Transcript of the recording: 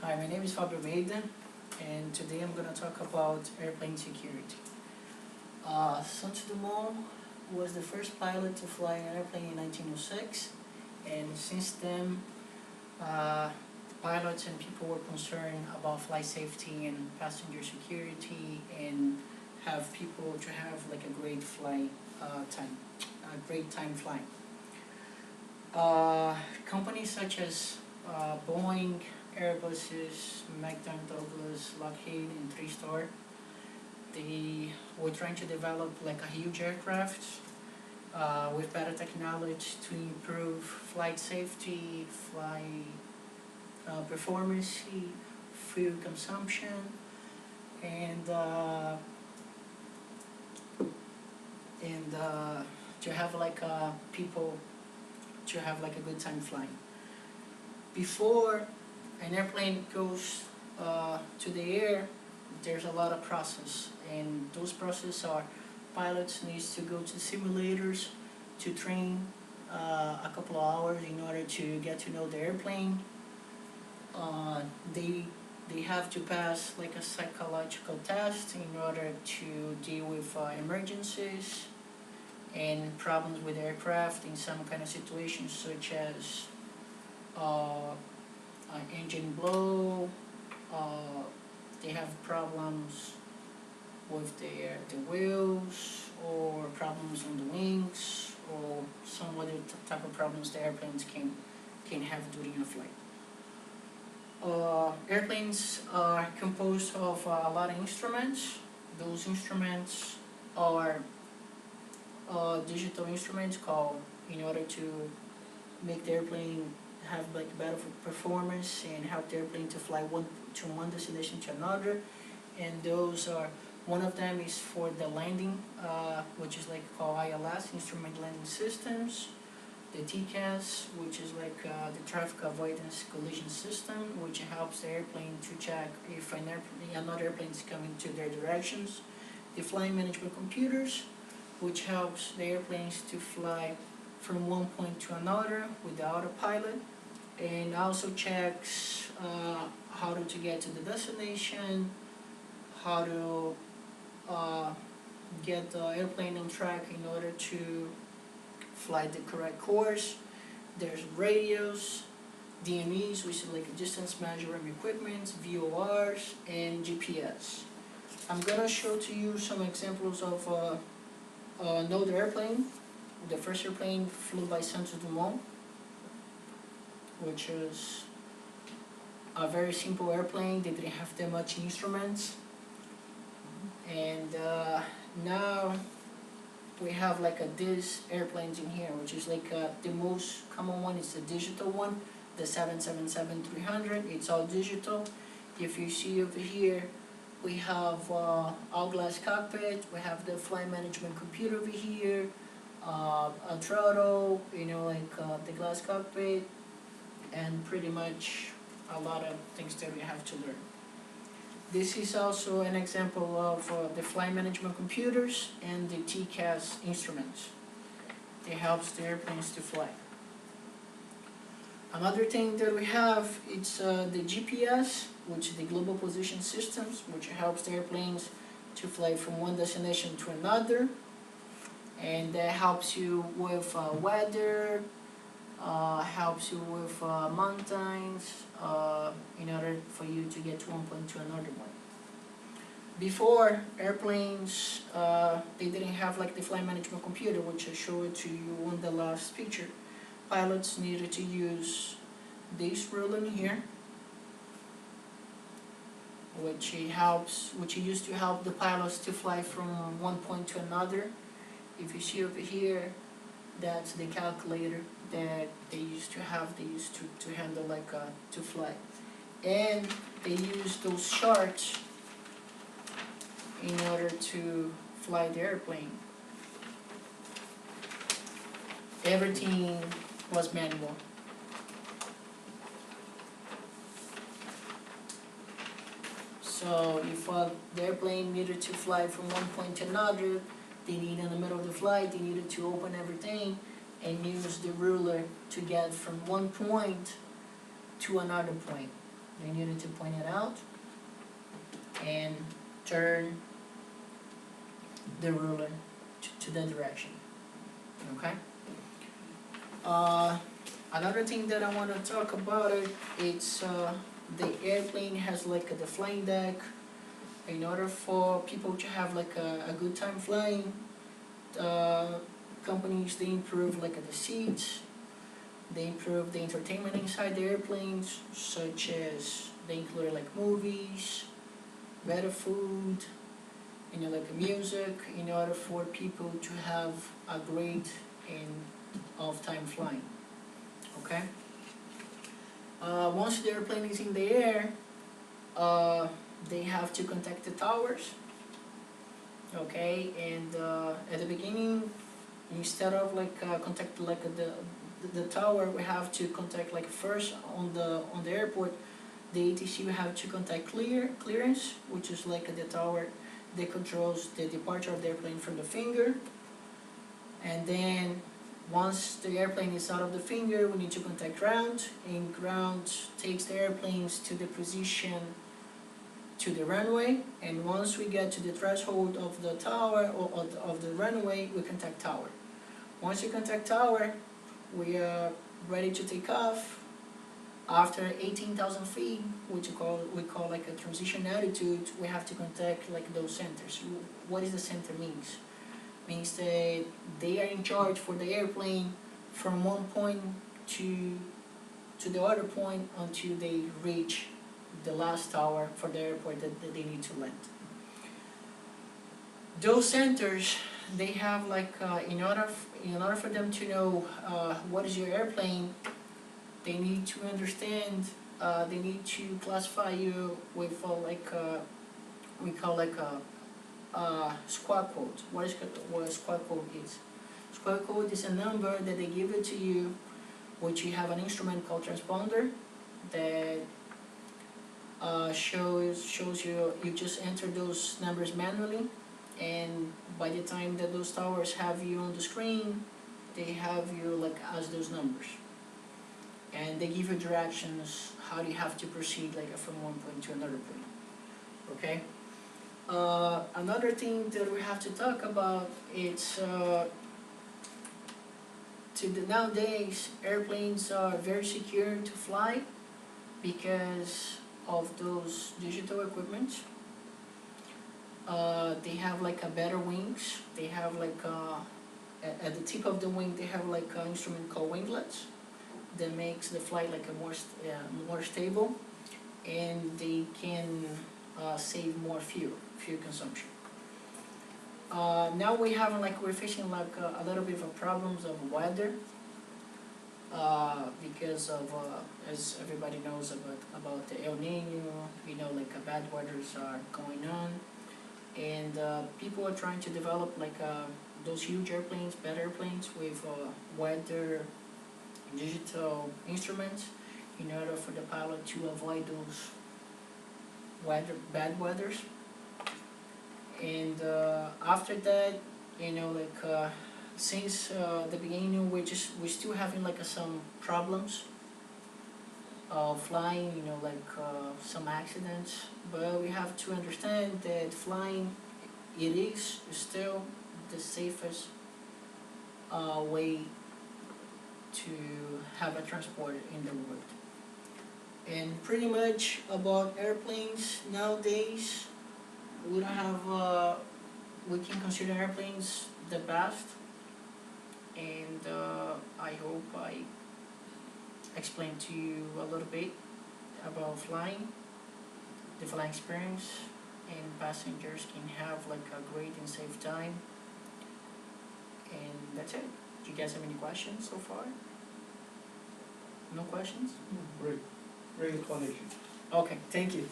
Hi, my name is Fabio Almeida, and today I'm going to talk about airplane security. Santos Dumont was the first pilot to fly an airplane in 1906, and since then pilots and people were concerned about flight safety and passenger security, and have people to have like a great flight great time flying. Companies such as Boeing, Airbuses, McDonnell Douglas, Lockheed, and 3-Star, they were trying to develop like a huge aircraft with better technology to improve flight safety, flight performance, fuel consumption, and to have like people to have like a good time flying. Before an airplane goes to the air, there's a lot of process, and those processes are pilots needs to go to simulators to train a couple of hours in order to get to know the airplane. They have to pass like a psychological test in order to deal with emergencies and problems with aircraft in some kind of situations, such as engine blow. They have problems with the wheels, or problems on the wings, or some other type of problems the airplanes can have during a flight. Airplanes are composed of a lot of instruments. Those instruments are digital instruments called, in order to make the airplane have like better performance and help the airplane to fly to one destination to another. And those are, one of them is for the landing, which is like called ILS, Instrument Landing Systems. The TCAS, which is like the Traffic Avoidance Collision System, which helps the airplane to check if another airplane is coming to their directions. The Flight Management Computers, which helps the airplanes to fly from one point to another without a pilot, and also checks how to get to the destination, how to get the airplane on track in order to fly the correct course. There's radios, DMEs, which is like distance measuring equipment, VORs, and GPS. I'm gonna show to you some examples of another airplane. The first airplane flew by Santos Dumont, which is a very simple airplane. They didn't have that much instruments, and now we have like these airplanes in here, which is like the most common one is the digital one, the 777-300. It's all digital. If you see over here, we have all glass cockpit. We have the flight management computer over here, a throttle, like the glass cockpit, and pretty much a lot of things that we have to learn. This is also an example of the flight management computers and the TCAS instruments. It helps the airplanes to fly. Another thing that we have is the GPS, which is the Global Position Systems, which helps the airplanes to fly from one destination to another, and that helps you with weather, helps you with mountains, in order for you to get to one point to another one. Before, airplanes, they didn't have like the flight management computer, which I showed to you on the last picture. Pilots needed to use this ruler here, which used to help the pilots to fly from one point to another. If you see over here, that's the calculator that they used to have. They used to handle like to fly, and they use those charts in order to fly the airplane. Everything was manual. So if the airplane needed to fly from one point to another, they needed in the middle of the flight, they needed to open everything and use the ruler to get from one point to another point. then you need to point it out and turn the ruler to that direction. Okay? Another thing that I want to talk about it's the airplane has like the flying deck. In order for people to have like a good time flying, companies, they improve like the seats, they improve the entertainment inside the airplanes, such as they include like movies, better food, like music, in order for people to have a great and off-time flying. Okay. Once the airplane is in the air, they have to contact the towers. Okay, and at the beginning, instead of like contact like the tower, we have to contact like first on the airport. The ATC we have to contact clearance, which is like the tower that controls the departure of the airplane from the finger. And then once the airplane is out of the finger, we need to contact ground, and ground takes the airplanes to the position to the runway. And once we get to the threshold of the tower or of the runway, we contact tower. Once you contact tower, we are ready to take off. After 18,000 feet, which we call like a transition altitude, we have to contact like those centers. What does the center means? Means that they are in charge for the airplane from one point to the other point until they reach the last tower for the airport that they need to land. Those centers, they have like in order for them to know what is your airplane, they need to understand. They need to classify you with we call like a squad code. What a squad code is? Squad code is a number that they give it to you, which you have an instrument called transponder that shows you. You just enter those numbers manually, and by the time that those towers have you on the screen, they have you like as those numbers, and they give you directions how do you have to proceed like from one point to another point. Okay. Another thing that we have to talk about is nowadays airplanes are very secure to fly because of those digital equipment. They have like a better wings. They have like at the tip of the wing they have like an instrument called winglets that makes the flight like a more stable, and they can save more fuel consumption. Now we're facing like a little bit of problems of weather because of as everybody knows about the El Nino, like bad weathers are going on, and people are trying to develop like those huge airplanes, bad airplanes with weather digital instruments in order for the pilot to avoid those bad weathers. And after that, since the beginning, we're still having like some problems flying, some accidents. But we have to understand that flying, it is still the safest way to have a transport in the world. And pretty much about airplanes nowadays, we don't have we can consider airplanes the best, and I hope I explained to you a little bit about flying, the flying experience, and passengers can have like a great and safe time. And that's it. Do you guys have any questions so far? No questions? Great explanation. Okay, thank you.